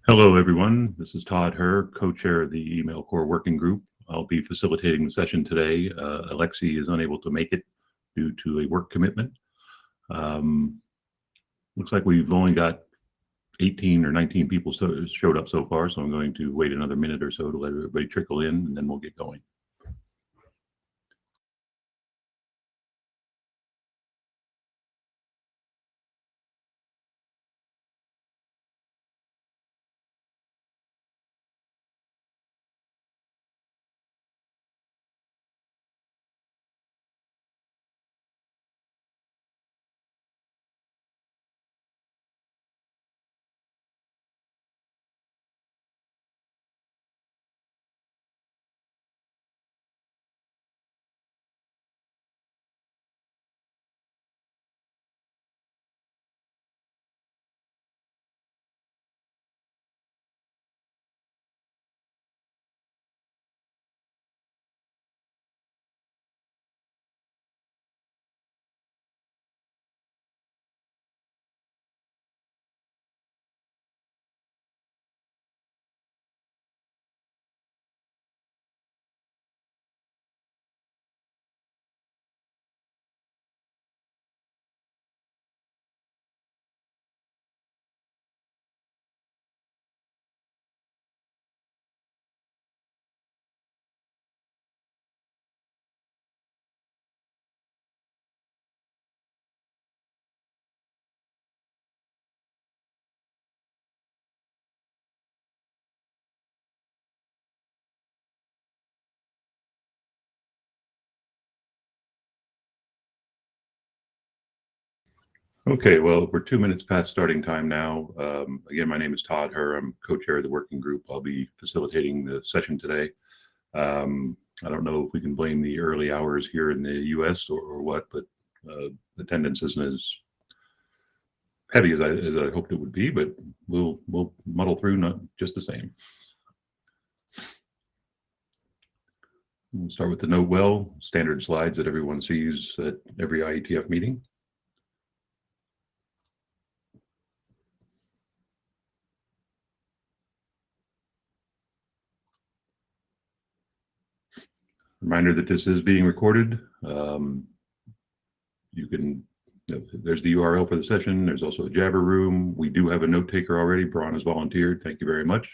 Hello, everyone. This is Todd Herr, co-chair of the Mailcore working group. I'll be facilitating the session today. Alexi is unable to make it due to a work commitment. Um, Looks like we've only got 18 or 19 people showed up so far, so I'm going to wait another minute or so to let everybody trickle in, and then we'll get going. Okay, well, we're 2 minutes past starting time now. Again, my name is Todd Herr. I'm co-chair of the working group. I'll be facilitating the session today. I don't know if we can blame the early hours here in the US or what, but attendance isn't as heavy as I hoped it would be, but we'll muddle through not just the same. We'll start with the note well, standard slides that everyone sees at every IETF meeting. Reminder that this is being recorded. You can, there's the URL for the session. There's also a Jabber room. We do have a note taker already. Braun has volunteered. Thank you very much.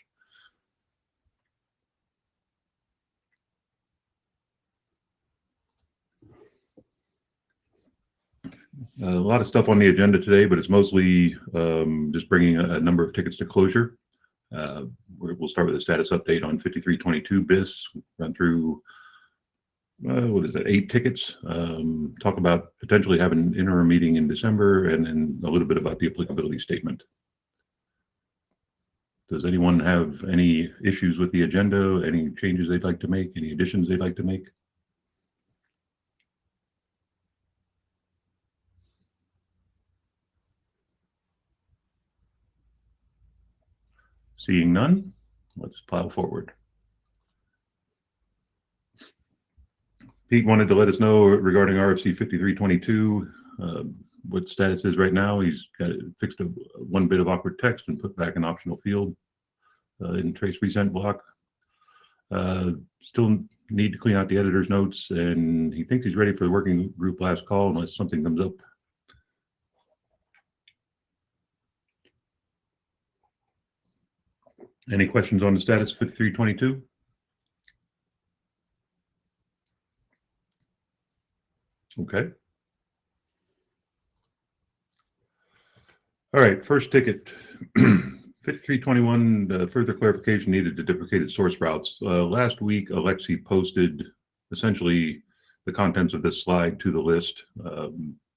A lot of stuff on the agenda today, but it's mostly just bringing a number of tickets to closure. We'll start with a status update on 5322 BIS, run through, what is it, 8 tickets, talk about potentially having an interim meeting in December, and then a little bit about the applicability statement. Does anyone have any issues with the agenda, any changes they'd like to make, any additions they'd like to make? Seeing none, let's plow forward. Pete wanted to let us know regarding RFC 5322, what status is right now. He's got fixed one bit of awkward text and put back an optional field in trace resent block. Still need to clean out the editor's notes, and he thinks he's ready for the working group last call unless something comes up. Any questions on the status of 5322? Okay. All right, first ticket. 5321, further clarification needed to deprecated source routes. Last week, Alexi posted essentially the contents of this slide to the list,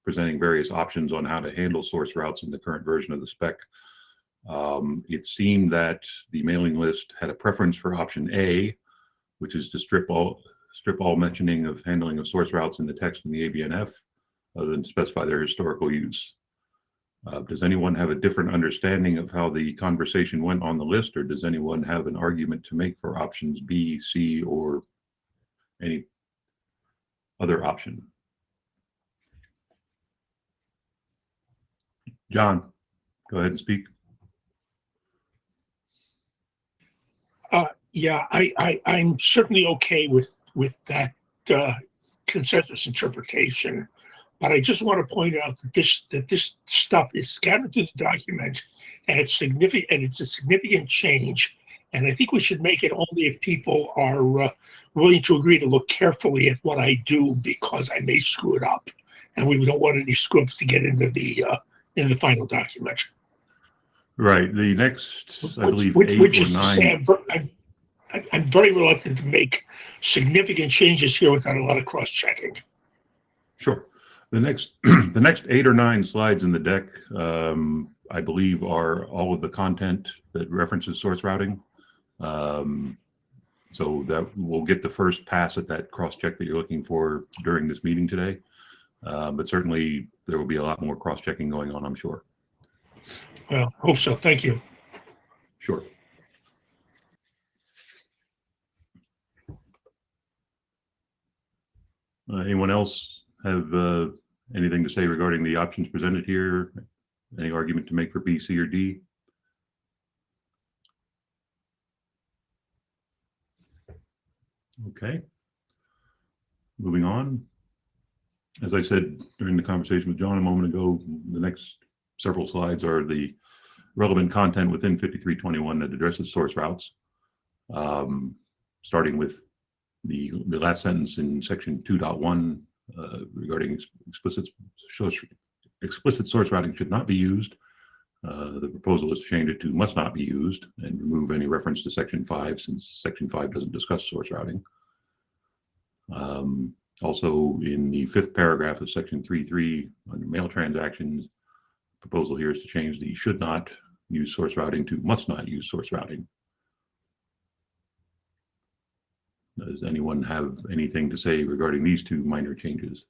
presenting various options on how to handle source routes in the current version of the spec. It seemed that the mailing list had a preference for option A, which is to strip all mentioning of handling of source routes in the text in the ABNF, other than specify their historical use. Does anyone have a different understanding of how the conversation went on the list, or does anyone have an argument to make for options B, C, or any other option? John, go ahead and speak. Yeah, I'm certainly okay with that consensus interpretation, but I just want to point out that this stuff is scattered through the document, and it's significant, and it's a significant change. And I think we should make it only if people are willing to agree to look carefully at what I do, because I may screw it up, and we don't want any screw ups to get into the final document. Right. The next, I believe, eight Which or is to say, nine. I'm very reluctant to make significant changes here without a lot of cross-checking. Sure. The next, the next 8 or 9 slides in the deck, I believe, are all of the content that references source routing. So that we'll get the first pass at that cross-check that you're looking for during this meeting today. But certainly there will be a lot more cross-checking going on, I'm sure. Well, hope so. Thank you. Sure. Anyone else have anything to say regarding the options presented here? Any argument to make for B, C, or D? Okay. Moving on. As I said during the conversation with John a moment ago, the next several slides are the relevant content within 5321 that addresses source routes, starting with the last sentence in section 2.1 regarding explicit source routing should not be used. The proposal is to change it to must not be used and remove any reference to section 5, since section 5 doesn't discuss source routing. Also, in the 5th paragraph of section 3.3 under mail transactions, the proposal here is to change the should not use source routing to must not use source routing. Does anyone have anything to say regarding these 2 minor changes?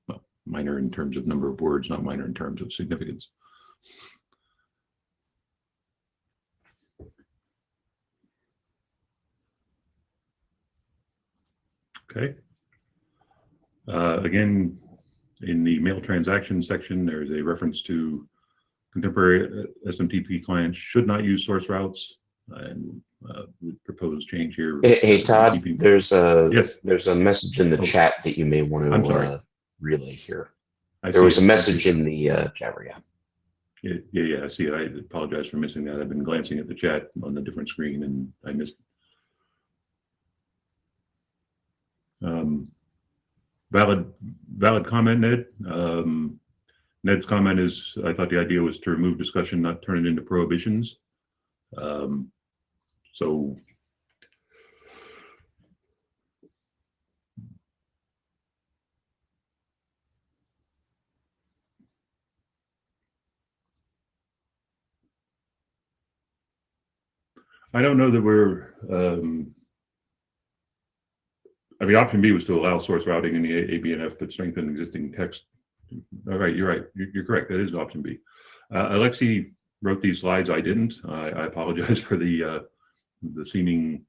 Well, minor in terms of number of words, not minor in terms of significance. Okay. Again, in the mail transaction section, there's a reference to contemporary SMTP clients should not use source routes, and the proposed change here. Hey Todd, there's a yes. There's a message in the chat that you may want to relay here. There was a message in the chat room. Yeah, I see it. I apologize for missing that. I've been glancing at the chat on the different screen and I missed it. Valid comment, Ned. Ned's comment is, I thought the idea was to remove discussion, not turn it into prohibitions. So I don't know that we're, I mean, option B was to allow source routing in the ABNF, but strengthen existing text. All right, you're right. You're correct. That is option B. Alexi wrote these slides. I didn't. I apologize for the seeming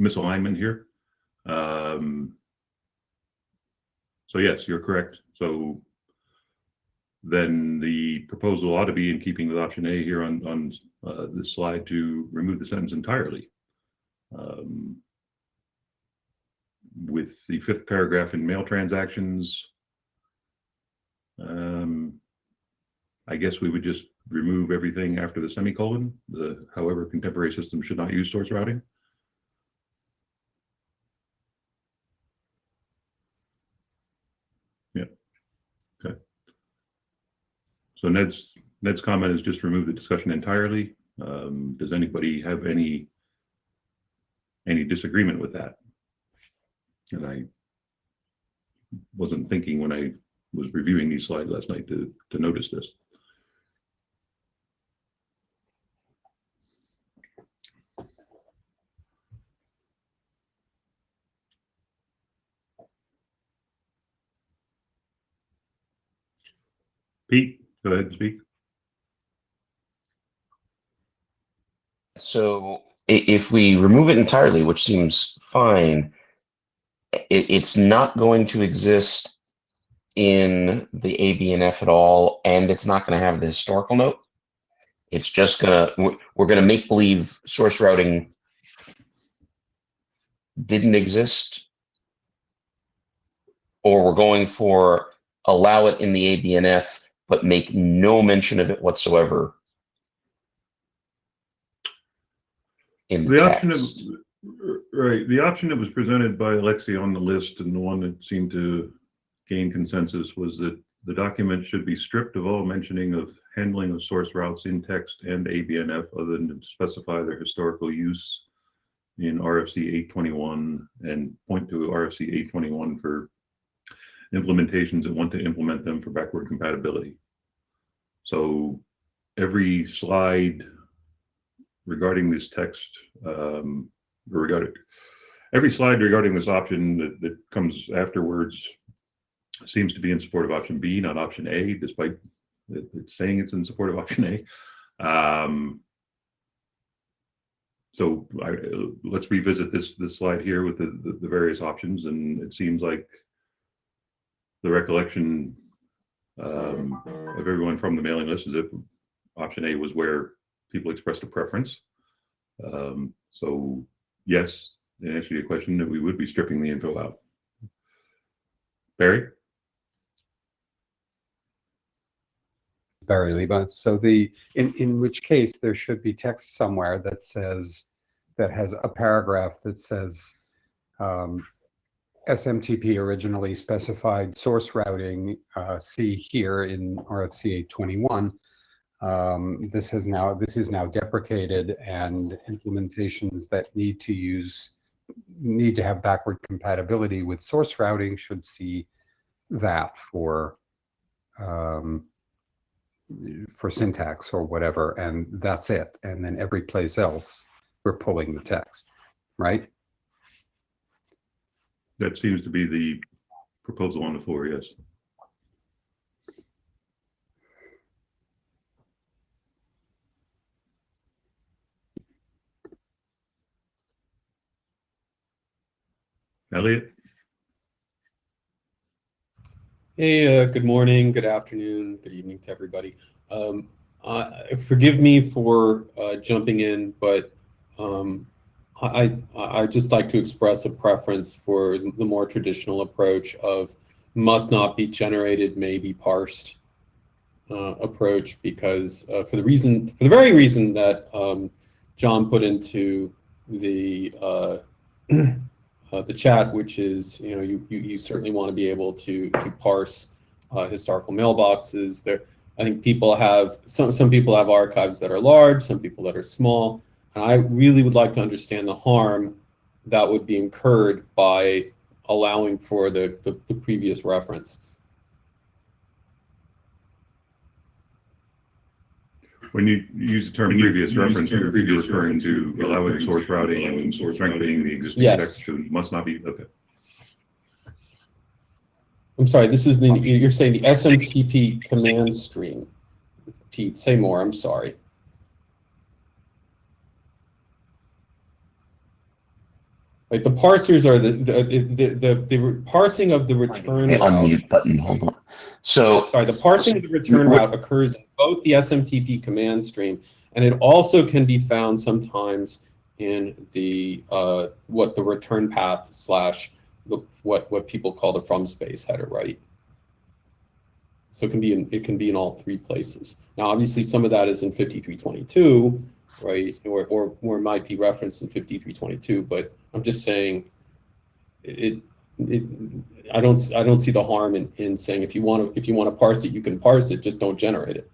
misalignment here. So yes, you're correct. So then the proposal ought to be in keeping with option A here on this slide to remove the sentence entirely. With the 5th paragraph in mail transactions, I guess we would just remove everything after the semicolon. However, contemporary systems should not use source routing. Yeah. Okay. So Ned's comment is just remove the discussion entirely. Does anybody have any disagreement with that? And I wasn't thinking when I was reviewing these slides last night to notice this. Pete, go ahead and speak. So if we remove it entirely, which seems fine, it's not going to exist in the ABNF at all, and it's not going to have the historical note. It's just we're gonna make believe source routing didn't exist, or we're going for allow it in the ABNF, but make no mention of it whatsoever in the The option of, text. right, the option that was presented by Alexi on the list, and the one that seemed to gain consensus, was that the document should be stripped of all mentioning of handling of source routes in text and ABNF, other than to specify their historical use in RFC 821 and point to RFC 821 for implementations that want to implement them for backward compatibility. So every slide regarding this text, every slide regarding this option that comes afterwards seems to be in support of option B, not option A, despite it's saying it's in support of option A. So let's revisit this slide here with the various options, and it seems like the recollection of everyone from the mailing list is if option A was where people expressed a preference. So yes, in answer to your question, that we would be stripping the info out. Barry? Barry Leba. So in which case there should be text somewhere that says, that has a paragraph that says SMTP originally specified source routing, see here in RFC 821. This is now deprecated, and implementations that need to have backward compatibility with source routing should see that for syntax or whatever, and that's it. And then every place else we're pulling the text, right? That seems to be the proposal on the floor, yes. Elliot? Hey, good morning, good afternoon, good evening to everybody. Forgive me for jumping in, but I'd just like to express a preference for the more traditional approach of must not be generated, may be parsed approach, because for the very reason that John put into the chat, which is, you certainly want to be able to parse historical mailboxes. There, I think people have some people have archives that are large, some people that are small, and I really would like to understand the harm that would be incurred by allowing for the previous reference. When you use the term previous reference, you're referring to allowing source routing and strengthening the existing text to must not be, okay. I'm sorry, this is you're saying the SMTP command stream. Pete, say more, I'm sorry. Right, the parsers are the parsing of the return route. Unmute button, hold on. So sorry, the parsing of the return route occurs in both the SMTP command stream, and it also can be found sometimes in the what the return path slash what people call the from space header, right? So it can be in all three places. Now, obviously, some of that is in 5322, right, or might be referenced in 5322. But I'm just saying, I don't see the harm in saying if you want to parse it, you can parse it. Just don't generate it.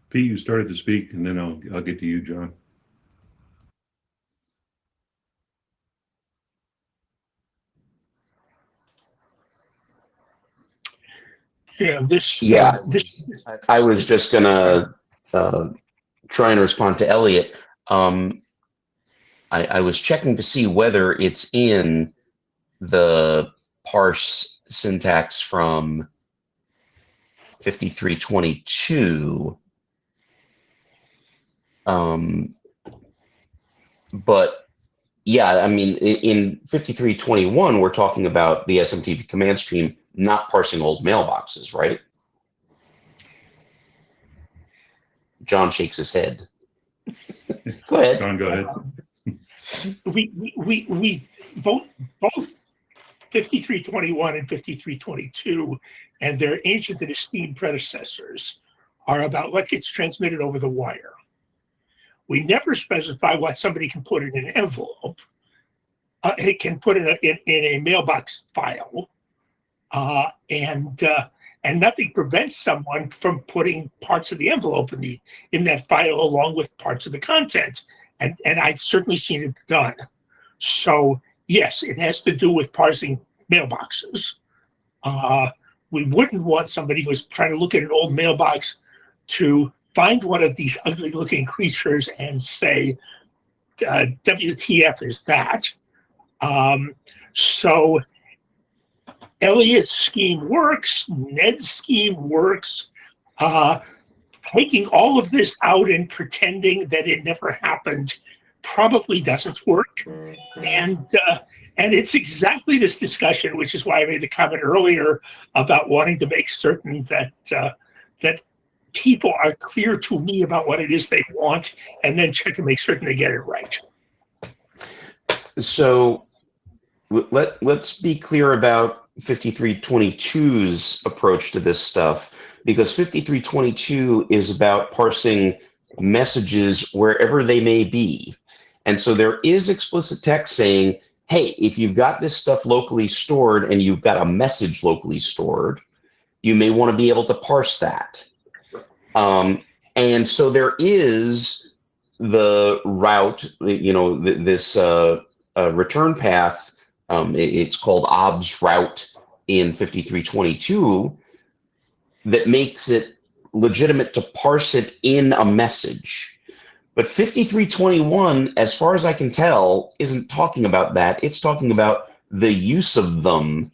Pete, you started to speak, and then I'll get to you, John. Yeah, I was just gonna try and respond to Elliot. I was checking to see whether it's in the parse syntax from 5322. But yeah, I mean, in 5321, we're talking about the SMTP command stream not parsing old mailboxes, right? John shakes his head. Go ahead. John, go ahead. We both 5321 and 5322 and their ancient and esteemed predecessors are about what gets transmitted over the wire. We never specify what somebody can put in an envelope. It can put in a mailbox file, and nothing prevents someone from putting parts of the envelope in that file along with parts of the content. And I've certainly seen it done. So yes, it has to do with parsing mailboxes. We wouldn't want somebody who's trying to look at an old mailbox to find one of these ugly looking creatures and say, WTF is that? So Elliot's scheme works, Ned's scheme works. Taking all of this out and pretending that it never happened probably doesn't work. And it's exactly this discussion, which is why I made the comment earlier about wanting to make certain that that people are clear to me about what it is they want, and then check and make certain they get it right. So let's be clear about 5322's approach to this stuff, because 5322 is about parsing messages wherever they may be. And so there is explicit text saying, hey, if you've got this stuff locally stored and you've got a message locally stored, you may want to be able to parse that. And so there is the route, this return path, it's called OBS route in 5322, that makes it legitimate to parse it in a message. But 5321, as far as I can tell, isn't talking about that. It's talking about the use of them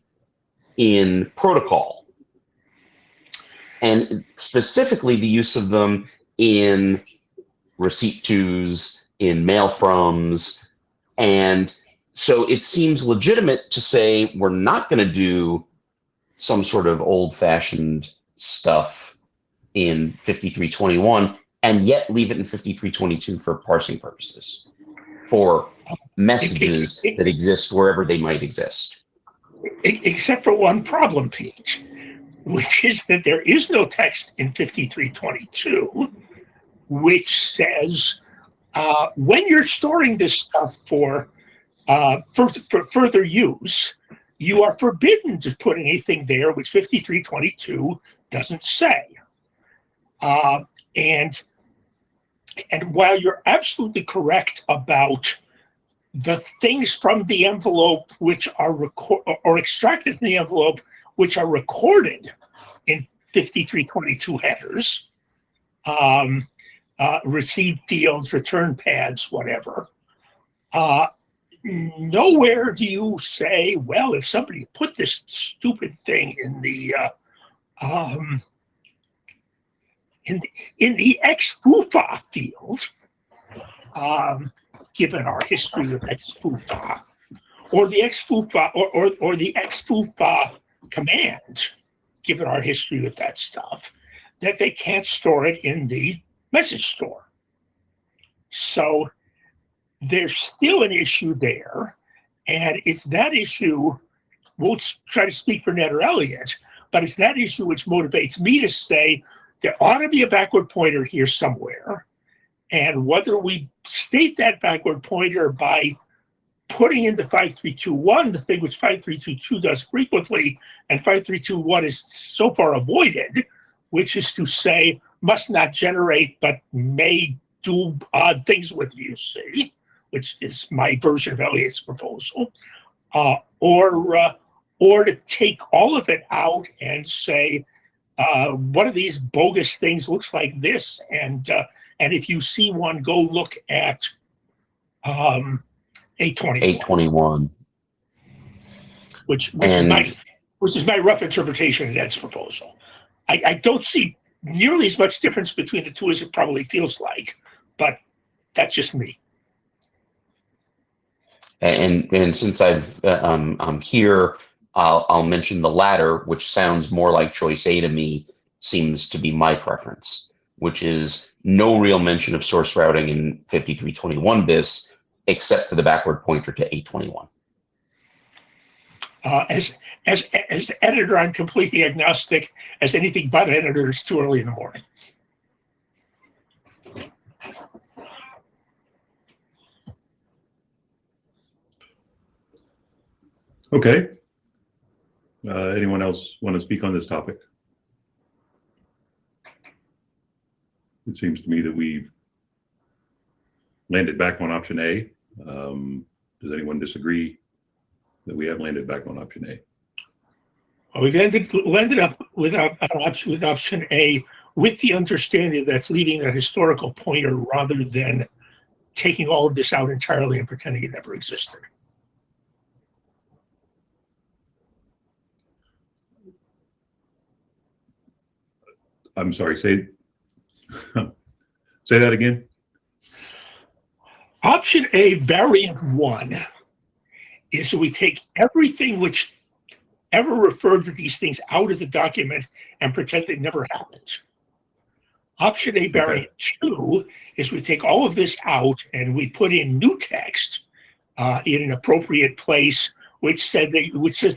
in protocol. And specifically the use of them in receipt tos, in mail froms. And so it seems legitimate to say we're not going to do some sort of old-fashioned stuff in 5321 and yet leave it in 5322 for parsing purposes, for messages that exist wherever they might exist. Except for one problem, Pete, which is that there is no text in 5322 which says when you're storing this stuff for further use, you are forbidden to put anything there which 5322 doesn't say. And while you're absolutely correct about the things from the envelope which are or extracted from the envelope which are recorded in 5322 headers, receive fields, return pads, whatever, nowhere do you say, well, if somebody put this stupid thing in the ex-FUFA field, given our history with ex-FUFA, or the ex-FUFA or the ex-FUFA command, given our history with that stuff, that they can't store it in the message store. So there's still an issue there, and it's that issue, won't try to speak for Ned or Elliot, but it's that issue which motivates me to say there ought to be a backward pointer here somewhere, and whether we state that backward pointer by putting into 5321 the thing which 5322 does frequently and 5321 is so far avoided, which is to say must not generate but may do odd things with UC, which is my version of Elliot's proposal, or to take all of it out and say one of these bogus things looks like this, and if you see one, go look at 821, which is my rough interpretation of Ned's proposal. I don't see nearly as much difference between the two as it probably feels like, but that's just me. And since I'm here, I'll mention the latter, which sounds more like choice A to me, seems to be my preference, which is no real mention of source routing in 5321 bis, except for the backward pointer to 821. As editor, I'm completely agnostic. As anything but editor, it's too early in the morning. Okay. Anyone else want to speak on this topic? It seems to me that we've landed back on option A. Does anyone disagree that we have landed back on option A? Well, we landed up with option A, with the understanding that's leaving a historical pointer rather than taking all of this out entirely and pretending it never existed. I'm sorry, say that again. Option A, variant 1, is that we take everything which ever referred to these things out of the document and pretend it never happened. Option A, variant 2, is we take all of this out and we put in new text in an appropriate place, which says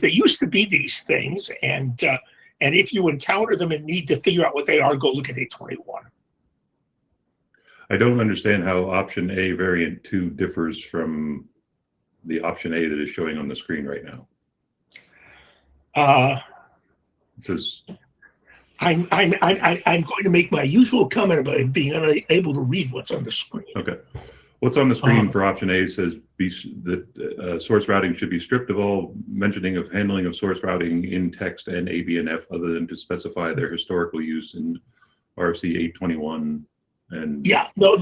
there used to be these things, and if you encounter them and need to figure out what they are, go look at 821. I don't understand how option A variant 2 differs from the option A that is showing on the screen right now. It says, I'm going to make my usual comment about being unable to read what's on the screen. okay. What's on the screen for option A says that source routing should be stripped of all mentioning of handling of source routing in text and ABNF other than to specify their historical use in RFC 821. And yeah, no,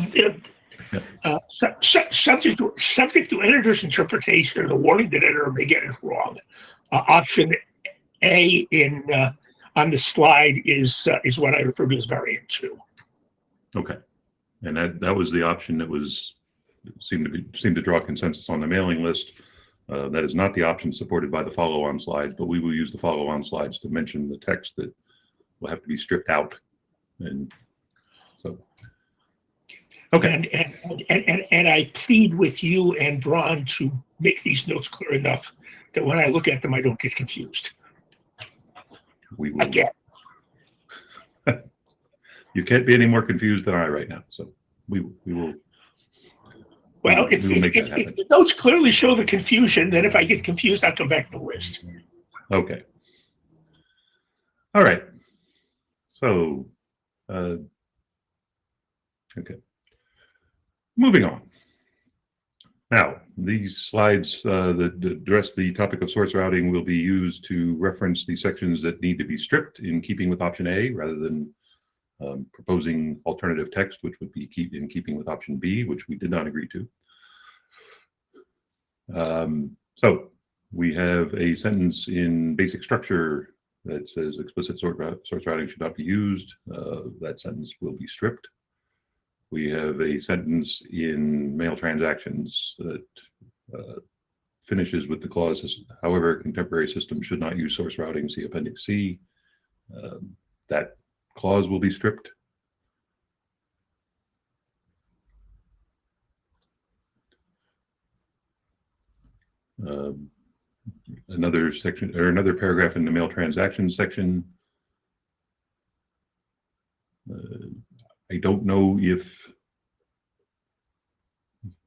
subject to editor's interpretation, the warning that editor may get it wrong. Option A on the slide is what I refer to as variant 2. Okay, and that was the option that seemed to draw consensus on the mailing list. That is not the option supported by the follow-on slides, but we will use the follow-on slides to mention the text that will have to be stripped out, and so. Okay. And I plead with you and Braun to make these notes clear enough that when I look at them, I don't get confused. We will. Again. You can't be any more confused than I right now. So we will. Well, if the notes clearly show the confusion, then if I get confused, I'll come back to the list. Okay. All right. So, okay. Moving on. Now, these slides that address the topic of source routing will be used to reference the sections that need to be stripped in keeping with option A rather than proposing alternative text, which would be in keeping with option B, which we did not agree to. So we have a sentence in basic structure that says explicit source routing should not be used. That sentence will be stripped. We have a sentence in mail transactions that finishes with the clause, however, contemporary systems should not use source routing, see Appendix C. That clause will be stripped. Another section or another paragraph in the mail transactions section. I don't know if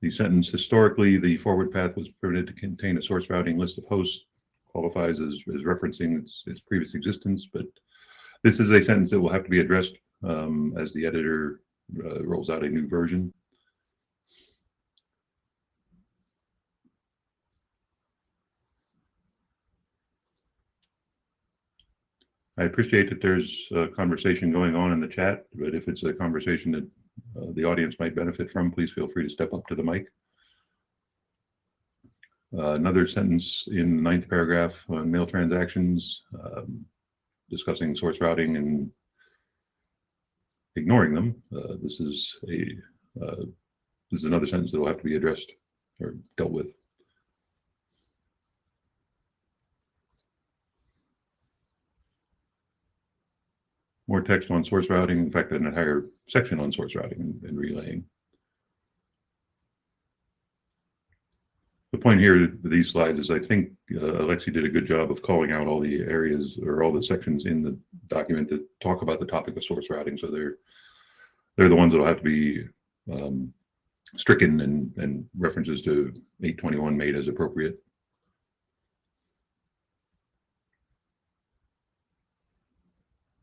the sentence historically the forward path was permitted to contain a source routing list of hosts qualifies as referencing its previous existence, but this is a sentence that will have to be addressed as the editor rolls out a new version. I appreciate that there's a conversation going on in the chat, but if it's a conversation that the audience might benefit from, please feel free to step up to the mic. Another sentence in the 9th paragraph on mail transactions, discussing source routing and ignoring them. This is another sentence that will have to be addressed or dealt with. More text on source routing, in fact, an entire section on source routing and relaying. The point here with these slides is I think Alexi did a good job of calling out all the areas or all the sections in the document that talk about the topic of source routing. So they're the ones that will have to be stricken and references to 821 made as appropriate.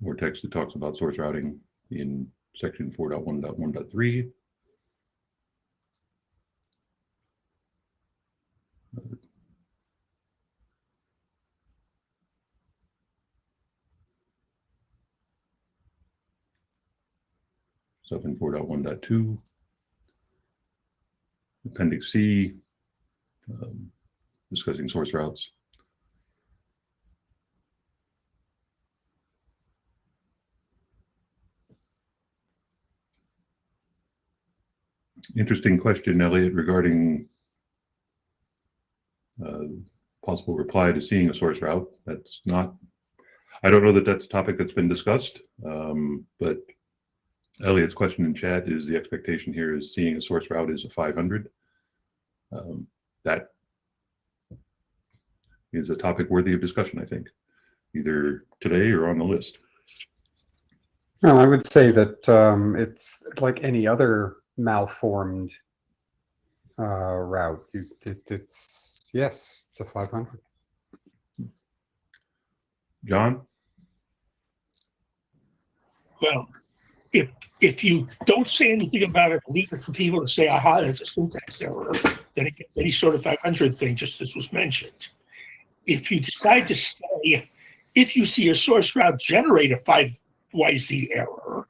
More text that talks about source routing in section 4.1.1.3. 4.1.2, Appendix C, discussing source routes. Interesting question, Elliot, regarding possible reply to seeing a source route. That's not, I don't know that that's a topic that's been discussed, but Elliot's question in chat is the expectation here is seeing a source route is a 500. That is a topic worthy of discussion, I think, either today or on the list. Well, I would say that it's like any other malformed route. Yes, it's a 500. Well, John? if you don't say anything about it, leave it for people to say, aha, that's a syntax error, then it gets any sort of 500 thing, just as was mentioned. If you decide to say, if you see a source route generate a 5YZ error,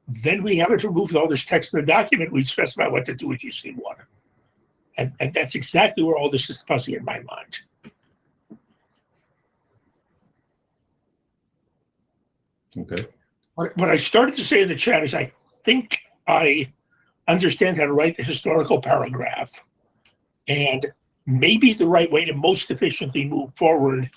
then we haven't removed all this text in the document. We specify what to do if you see one. And that's exactly where all this is fuzzy in my mind. Okay. What I started to say in the chat is I think I understand how to write the historical paragraph. And maybe the right way to most efficiently move forward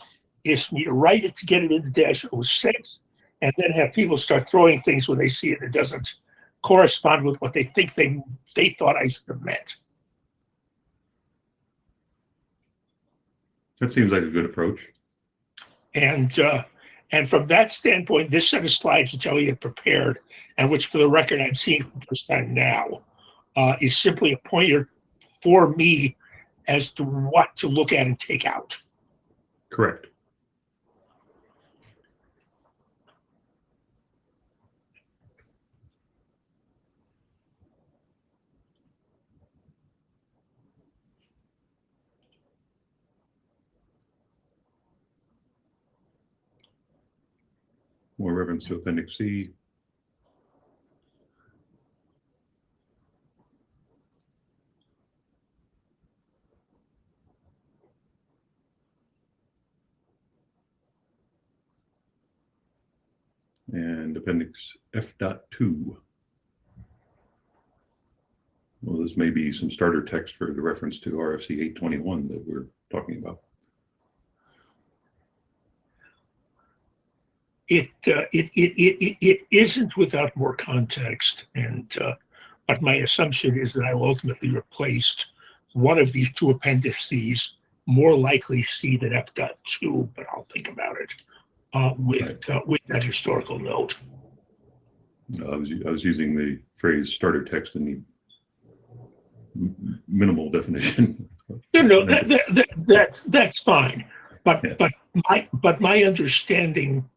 is for me to write it to get it into -06 and then have people start throwing things when they see it. It doesn't correspond with what they think they thought I should have meant. That seems like a good approach. And from that standpoint, this set of slides which Elliot prepared, and which for the record I'm seeing for the first time now, is simply a pointer for me as to what to look at and take out. Correct. More reference to Appendix C. And Appendix F.2. Well, this may be some starter text for the reference to RFC 821 that we're talking about. It isn't without more context, and but my assumption is that I will ultimately replace one of these two appendices, more likely C than F.2, but I'll think about it with that historical note. I was using the phrase starter text in the minimal definition. No, that's fine. But Yeah. but my understanding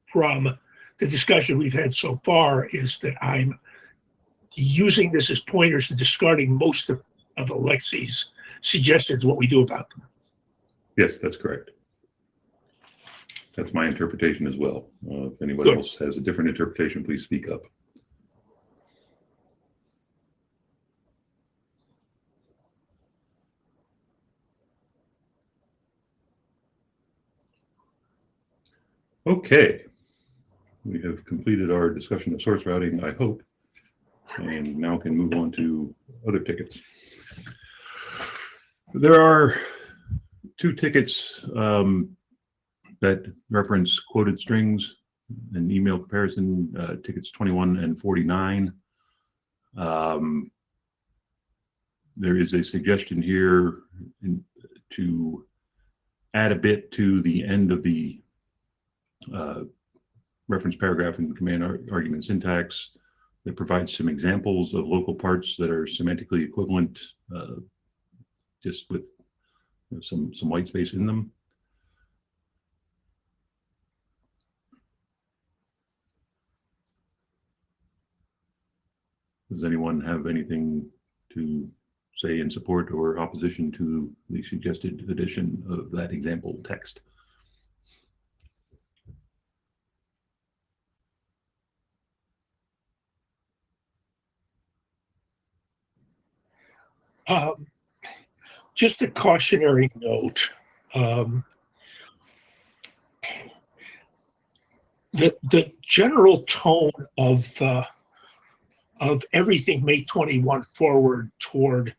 from the discussion we've had so far is that I'm using this as pointers and discarding most of Alexi's suggestions, what we do about them. Yes, that's correct. That's my interpretation as well. If anybody else has a different interpretation, please speak up. Okay. We have completed our discussion of source routing, I hope, and now can move on to other tickets. There are two tickets that reference quoted strings an email comparison, tickets 21 and 49. There is a suggestion here to add a bit to the end of the reference paragraph in the command argument syntax that provides some examples of local parts that are semantically equivalent, just with some white space in them. Does anyone have anything to say in support or opposition to the suggested addition of that example text? Just a cautionary note. The general tone of everything May 21 forward toward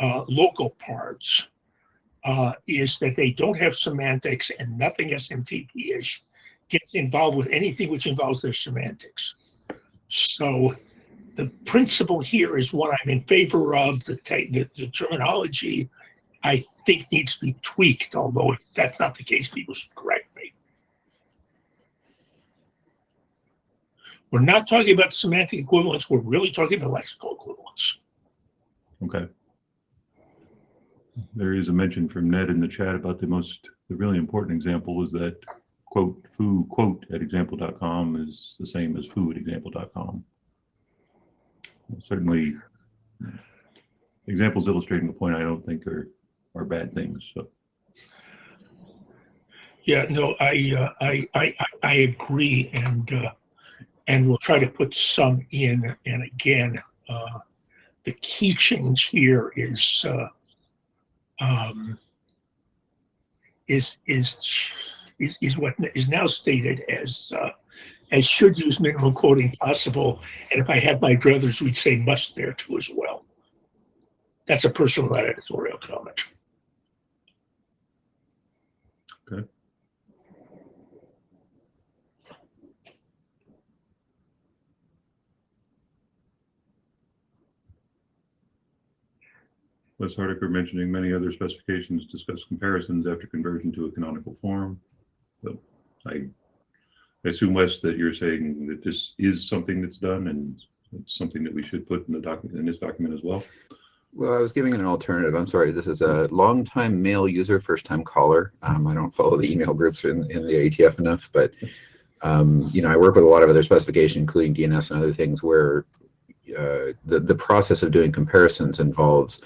local parts is that they don't have semantics, and nothing SMTP-ish gets involved with anything which involves their semantics. So the principle here is what I'm in favor of. The terminology, I think, needs to be tweaked, although if that's not the case, people should correct me. We're not talking about semantic equivalence. We're really talking about lexical equivalence. Okay. There is a mention from Ned in the chat about the really important example is that quote foo quote at example.com is the same as foo at example.com. Certainly, examples illustrating the point I don't think are bad things. So. Yeah, no, I agree, and we'll try to put some in. And again, the key change here is what is now stated as should use minimum quoting possible, and if I had my druthers, we'd say must there too as well. That's a personal editorial comment. Okay. Wes Hardiker mentioning many other specifications discuss comparisons after conversion to a canonical form. So I assume, Wes, that you're saying that this is something that's done and it's something that we should put in the document, in this document as well. Well, I was giving an alternative. I'm sorry. This is a long-time mail user, first-time caller. I don't follow the email groups in the IETF enough, but you know, I work with a lot of other specifications, including DNS and other things, where the process of doing comparisons involves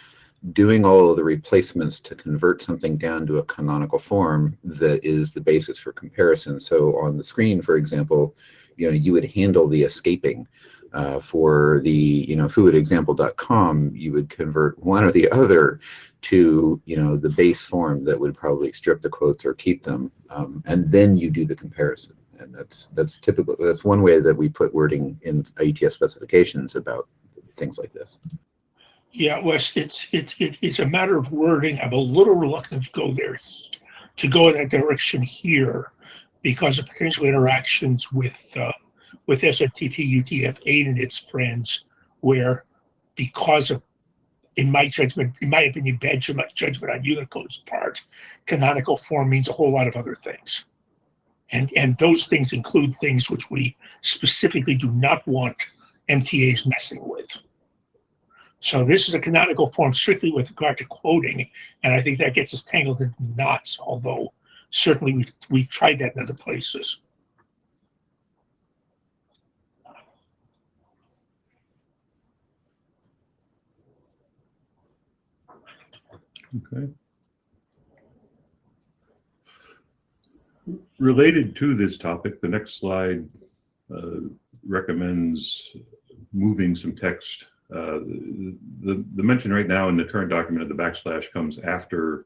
doing all of the replacements to convert something down to a canonical form that is the basis for comparison. So on the screen, for example, you know, you would handle the escaping. For the, you know, foo at example.com, you would convert one or the other to, you know, the base form that would probably strip the quotes or keep them, and then you do the comparison. And that's typical. That's one way that we put wording in IETF specifications about things like this. Yeah, Wes, it's a matter of wording. I'm a little reluctant to go there, to go in that direction here, because of potential interactions with SFTP UTF-8 and its friends, where because of, in my judgment, in my opinion, bad judgment on Unicode's part, canonical form means a whole lot of other things. And those things include things which we specifically do not want MTAs messing with. So this is a canonical form strictly with regard to quoting, and I think that gets us tangled in knots, although certainly we've tried that in other places. Okay. Related to this topic, the next slide recommends moving some text. The mention right now in the current document of the backslash comes after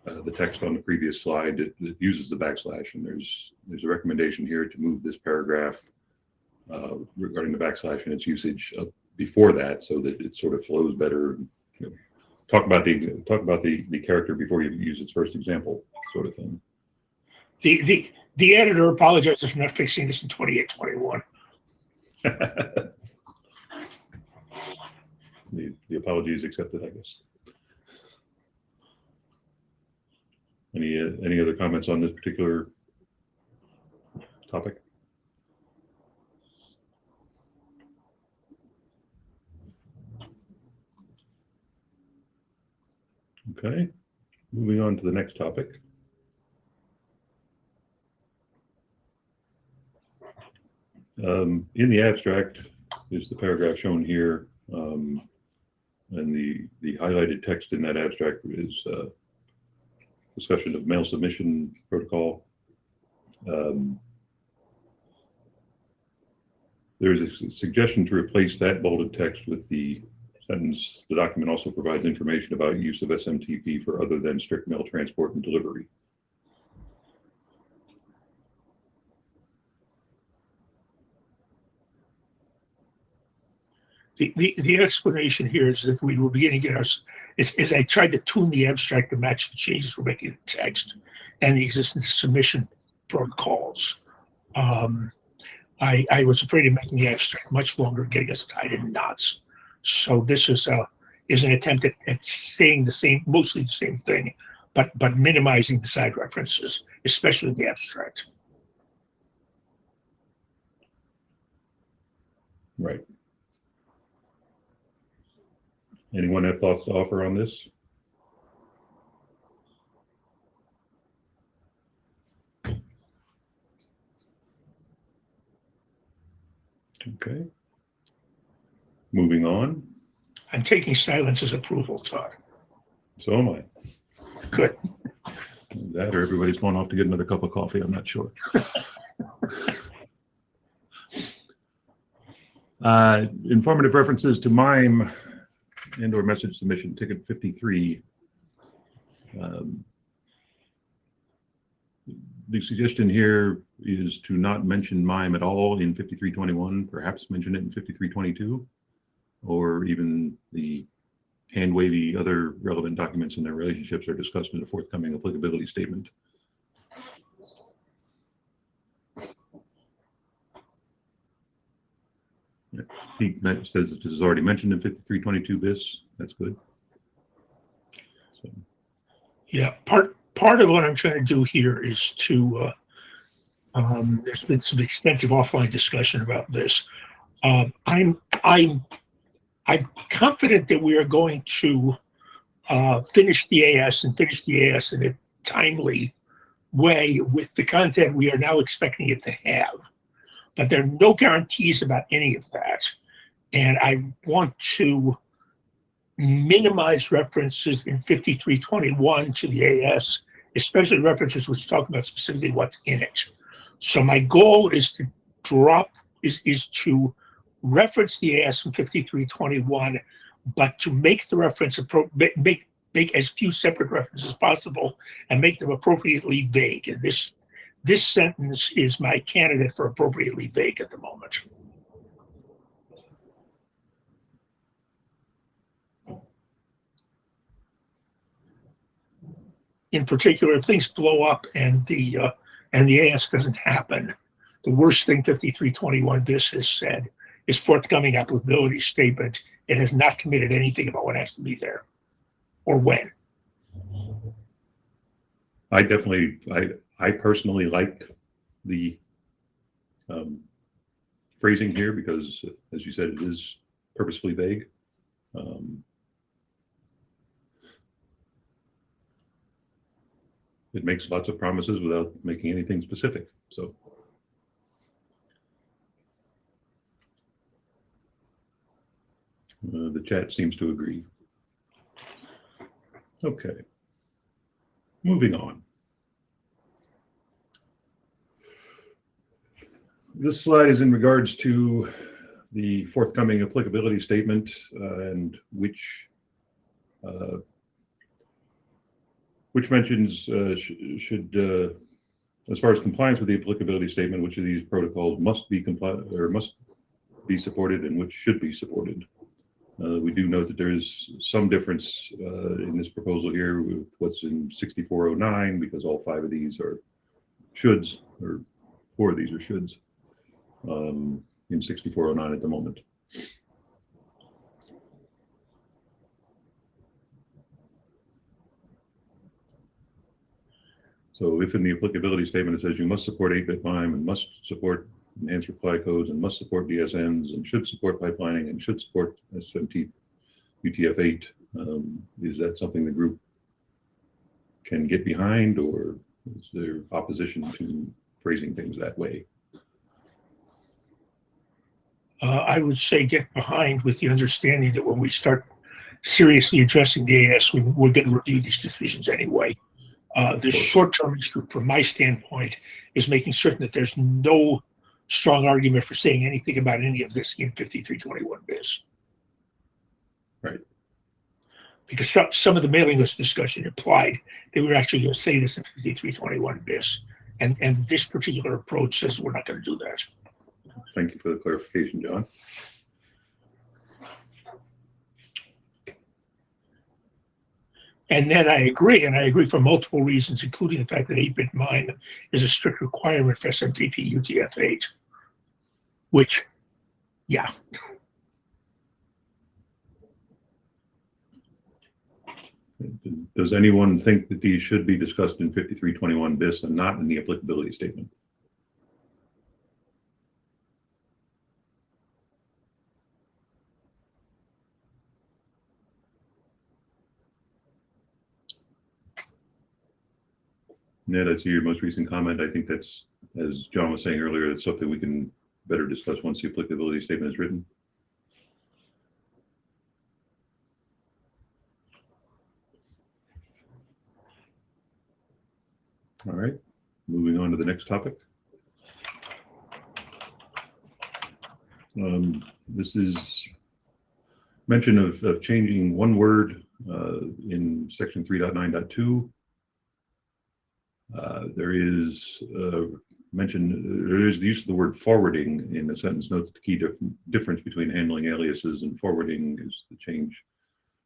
the text on the previous slide that uses the backslash, and there's a recommendation here to move this paragraph regarding the backslash and its usage before that, so that it sort of flows better. You know, talk about the character before you use its first example, sort of thing. The editor apologizes for not fixing this in 2821. The apology is accepted, I guess. Any other comments on this particular topic? Okay, moving on to the next topic. In the abstract is the paragraph shown here, and the highlighted text in that abstract is discussion of mail submission protocol. There's a suggestion to replace that bolded text with the sentence, the document also provides information about use of SMTP for other than strict mail transport and delivery. The explanation here is that we were beginning to get us, as I tried to tune the abstract to match the changes we're making in the text and the existence of submission protocols. I was afraid of making the abstract much longer, getting us tied in knots. So this is an attempt at saying mostly the same thing, but minimizing the side references, especially the abstract. Right. Anyone have thoughts to offer on this? Okay. Moving on. I'm taking silence as approval, Todd. So am I. Good. That or everybody's going off to get another cup of coffee, I'm not sure. Informative references to MIME and/or message submission ticket 53. The suggestion here is to not mention MIME at all in 5321, perhaps mention it in 5322, or even the hand-wavy other relevant documents and their relationships are discussed in the forthcoming applicability statement. He says that this is already mentioned in 5322 bis. That's good. So. Yeah, part of what I'm trying to do here is to, there's been some extensive offline discussion about this. I'm confident that we are going to finish the AS in a timely way with the content we are now expecting it to have. But there are no guarantees about any of that. And I want to minimize references in 5321 to the AS, especially references which talk about specifically what's in it. So my goal is to is to reference the AS in 5321, but to make the reference make as few separate references as possible and make them appropriately vague. And this sentence is my candidate for appropriately vague at the moment. In particular, if things blow up and the AS doesn't happen, the worst thing 5321 bis has said is forthcoming applicability statement. It has not committed anything about what has to be there or when. I personally like the phrasing here because, as you said, it is purposefully vague. It makes lots of promises without making anything specific. So. The chat seems to agree. Okay. Moving on. This slide is in regards to the forthcoming applicability statement and which mentions should, as far as compliance with the applicability statement, which of these protocols must be compliant or must be supported and which should be supported. We do note that there is some difference in this proposal here with what's in 6409 because all 5 of these are shoulds, or 4 of these are shoulds in 6409 at the moment. So if in the applicability statement it says you must support 8-bit MIME and must support enhanced reply codes and must support DSNs and should support pipelining and should support SMT UTF-8, is that something the group can get behind, or is there opposition to phrasing things that way? I would say get behind, with the understanding that when we start seriously addressing the AS, we're going to review these decisions anyway. The short-term issue, from my standpoint, is making certain that there's no strong argument for saying anything about any of this in 5321 bis. Right. Because some of the mailing list discussion implied they were actually going to say this in 5321 bis. And this particular approach says we're not going to do that. Thank you for the clarification, John. And then I agree for multiple reasons, including the fact that 8-bit MIME is a strict requirement for SMTP UTF-8, which, yeah. Does anyone think that these should be discussed in 5321 bis and not in the applicability statement? Ned, I see your most recent comment. I think that's, as John was saying earlier, it's something we can better discuss once the applicability statement is written. All right, moving on to the next topic. This is mention of changing one word in section 3.9.2. There is there is the use of the word forwarding in the sentence. Note that the key difference between handling aliases and forwarding is the change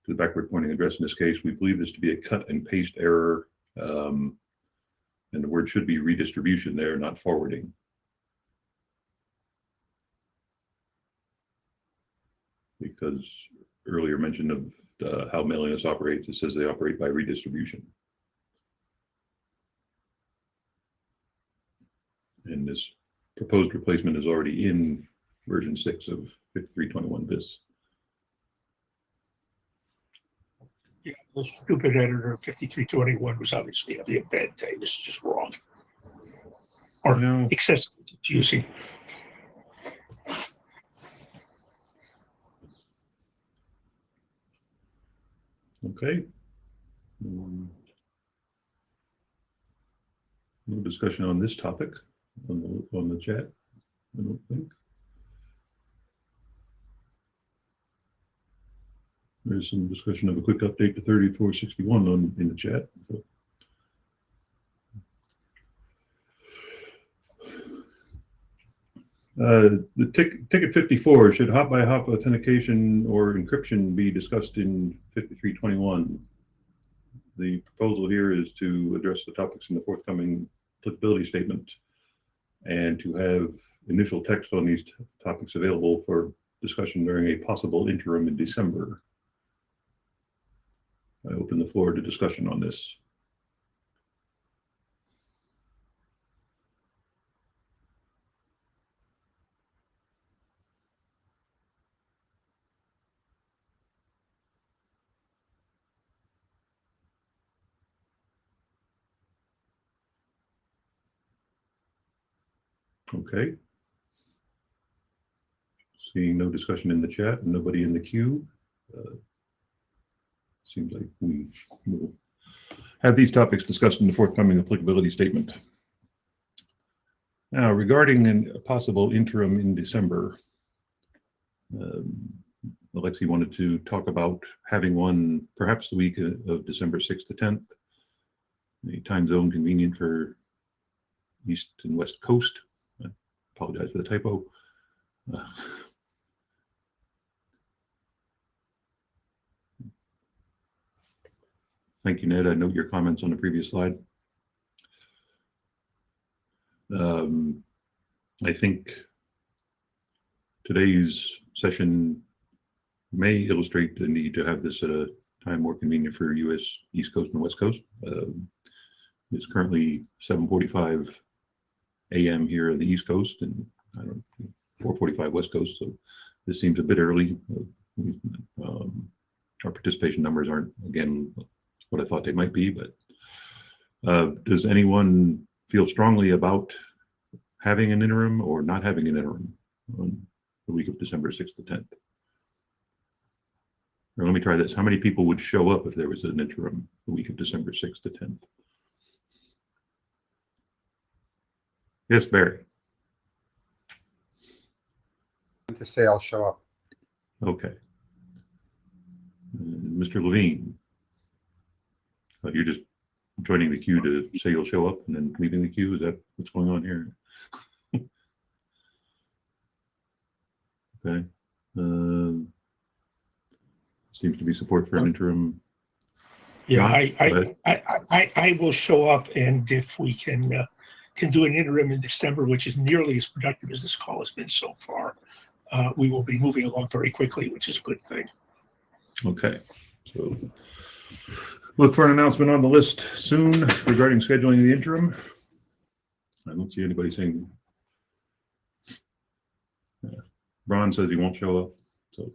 to the backward pointing address. In this case, we believe this to be a cut and paste error, and the word should be redistribution there, not forwarding. Because earlier mention of how mailing lists operates, it says they operate by redistribution. And this proposed replacement is already in version 6 of 5321 bis. Yeah, the stupid editor of 5321 was obviously having a bad day. This is just wrong. Or No. excessively confusing. Okay. No discussion on this topic on the chat, I don't think. There's some discussion of a quick update to 3461 in the chat. So. The ticket 54, should hop-by-hop authentication or encryption be discussed in 5321? The proposal here is to address the topics in the forthcoming applicability statement and to have initial text on these topics available for discussion during a possible interim in December. I open the floor to discussion on this. Okay. Seeing no discussion in the chat and nobody in the queue, seems like we will have these topics discussed in the forthcoming applicability statement. Now, regarding a possible interim in December, Alexi wanted to talk about having one perhaps the week of December 6th to 10th, a time zone convenient for East and West Coast. I apologize for the typo. Thank you, Ned. I note your comments on the previous slide. I think today's session may illustrate the need to have this at a time more convenient for U.S. East Coast and West Coast. It's currently 7:45 a.m. here on the East Coast, and I don't know, 4:45 West Coast. So this seems a bit early. Our participation numbers aren't, again, what I thought they might be, but does anyone feel strongly about having an interim or not having an interim on the week of December 6th to 10th? Or let me try this. How many people would show up if there was an interim the week of December 6th to 10th? Yes, Barry. To say I'll show up. Okay. Mr. Levine, you're just joining the queue to say you'll show up and then leaving the queue. Is that what's going on here? Okay. Seems to be support for an interim. Yeah, John, I will show up, and if we can do an interim in December, which is nearly as productive as this call has been so far, we will be moving along very quickly, which is a good thing. Okay. So look for an announcement on the list soon regarding scheduling the interim. I don't see anybody saying. Ron says he won't show up. So,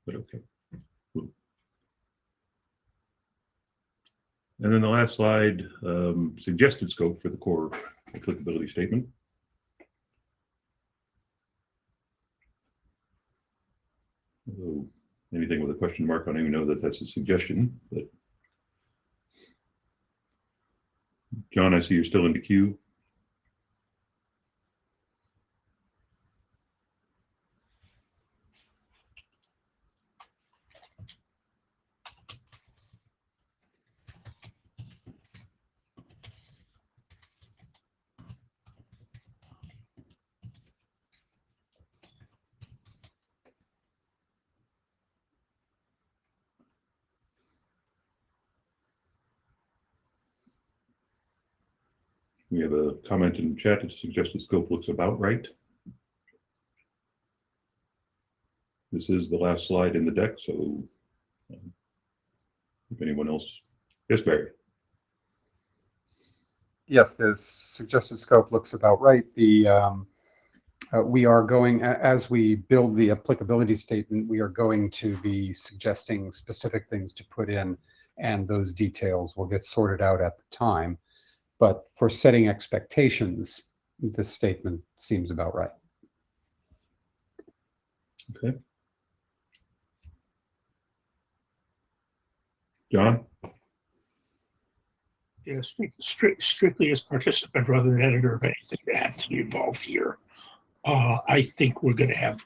but okay. Cool. And then the last slide, suggested scope for the core applicability statement. Although anything with a question mark, I don't even know that that's a suggestion, but John, I see you're still in the queue. We have a comment in the chat that suggested scope looks about right. This is the last slide in the deck, so if anyone else, yes, Barry. Yes, the suggested scope looks about right. We are going, as we build the applicability statement, we are going to be suggesting specific things to put in, and those details will get sorted out at the time. But for setting expectations, this statement seems about right. Okay. John? Yeah, strictly as participant rather than editor of anything that happens to be involved here. I think we're going to have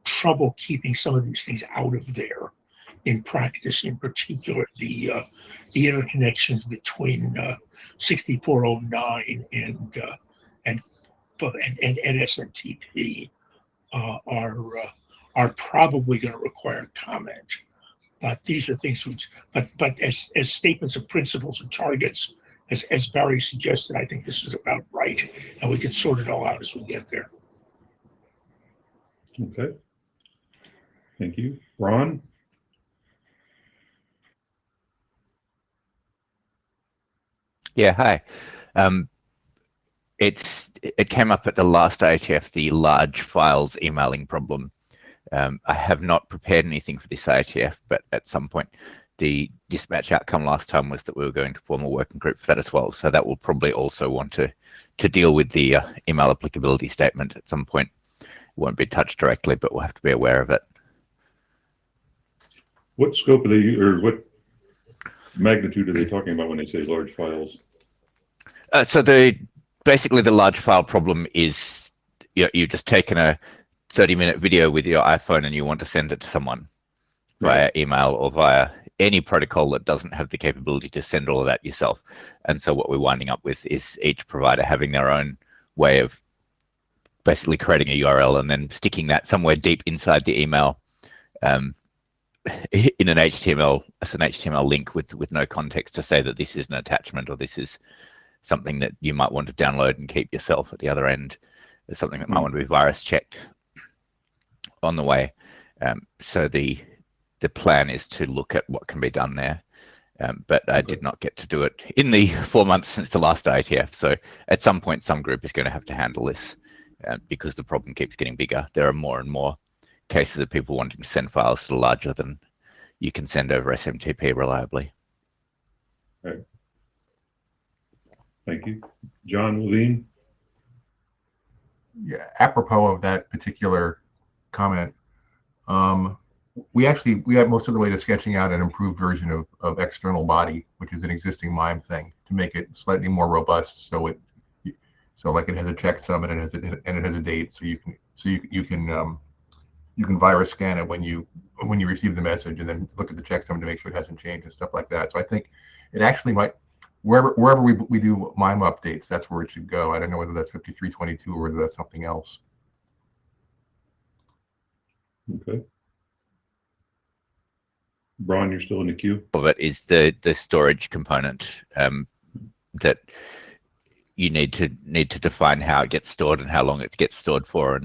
trouble keeping some of these things out of there in practice, in particular the interconnections between 6409 and SMTP are probably going to require comment. But these are things which, but as statements of principles and targets, as Barry suggested, I think this is about right, and we can sort it all out as we get there. Okay. Thank you. Ron? Yeah, hi. It came up at the last IETF, the large files emailing problem. I have not prepared anything for this IETF, but at some point the dispatch outcome last time was that we were going to form a working group for that as well. So that will probably also want to deal with the email applicability statement at some point. It won't be touched directly, but we'll have to be aware of it. What scope are they, or what magnitude are they talking about when they say large files? So basically the large file problem is you've just taken a 30-minute video with your iPhone and you want to send it to someone via email or via any protocol that doesn't have the capability to send all of that yourself. And so what we're winding up with is each provider having their own way of basically creating a URL and then sticking that somewhere deep inside the email in an HTML, as an HTML link with no context to say that this is an attachment or this is something that you might want to download and keep yourself at the other end. There's something that might want to be virus checked on the way. So the plan is to look at what can be done there. But I did not get to do it in the 4 months since the last IETF. So at some point, some group is going to have to handle this because the problem keeps getting bigger. There are more and more cases of people wanting to send files that are larger than you can send over SMTP reliably. Right. Thank you. John, Levine? Yeah, apropos of that particular comment, we got most of the way to sketching out an improved version of external body, which is an existing MIME thing, to make it slightly more robust. So like it has a checksum and it has a date, so you can virus scan it when you receive the message, and then look at the checksum to make sure it hasn't changed and stuff like that. So I think it actually might, wherever we do MIME updates, that's where it should go. I don't know whether that's 5322 or whether that's something else. Okay. Brian, you're still in the queue. Of it is the storage component that you need to define how it gets stored and how long it gets stored for,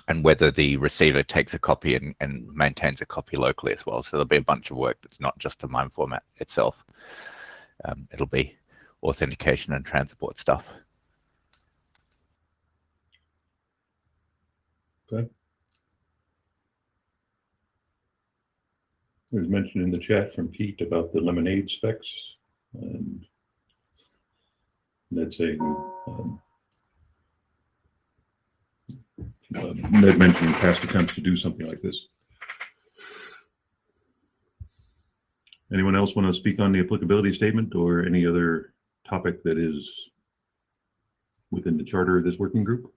and whether the receiver takes a copy and maintains a copy locally as well. So there'll be a bunch of work that's not just the MIME format itself. It'll be authentication and transport stuff. Okay. There's mention in the chat from Pete about the lemonade specs, and Ned saying Ned mentioning past attempts to do something like this. Anyone else want to speak on the applicability statement or any other topic that is within the charter of this working group?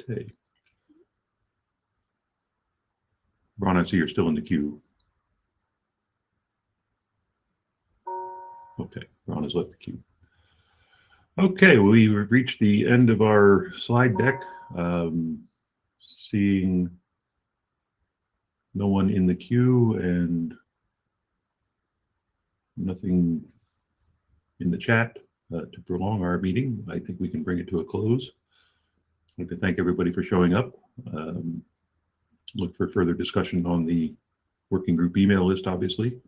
Okay. Ron, I see you're still in the queue. Okay, Ron has left the queue. Okay, we've reached the end of our slide deck. Seeing no one in the queue and nothing in the chat to prolong our meeting, I think we can bring it to a close. I'd like to thank everybody for showing up. Look for further discussion on the working group email list, obviously.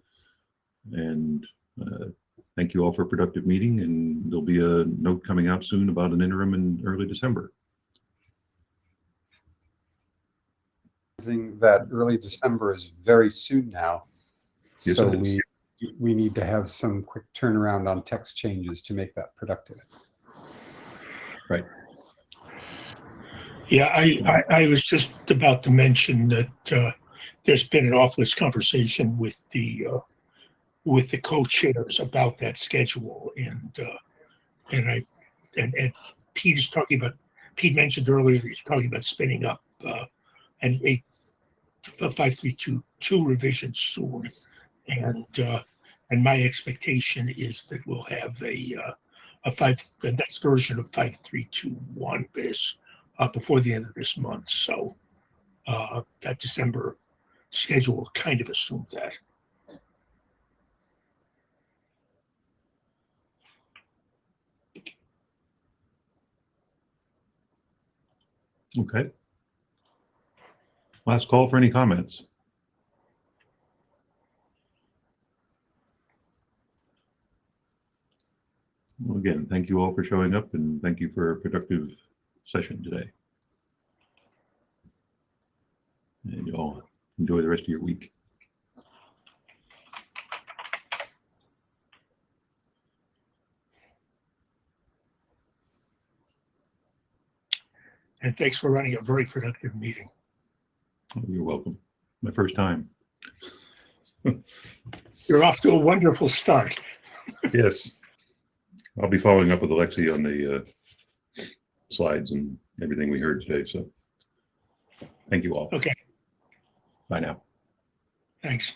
And thank you all for a productive meeting, and there'll be a note coming out soon about an interim in early December. That early December is very soon now. Yes, So it is. we need to have some quick turnaround on text changes to make that productive. Right. Yeah, I was just about to mention that there's been an awfulest conversation with the co-chairs about that schedule, and Pete is talking about. Pete mentioned earlier he's talking about spinning up a 5322 revision soon, and my expectation is that we'll have the next version of 5321 before the end of this month. So that December schedule kind of assumed that. Okay. Last call for any comments. Well, again, thank you all for showing up, and thank you for a productive session today. And you all enjoy the rest of your week. And thanks for running a very productive meeting. Oh, you're welcome. My first time. You're off to a wonderful start. Yes. I'll be following up with Alexi on the slides and everything we heard today. So thank you all. Okay, Bye now. thanks.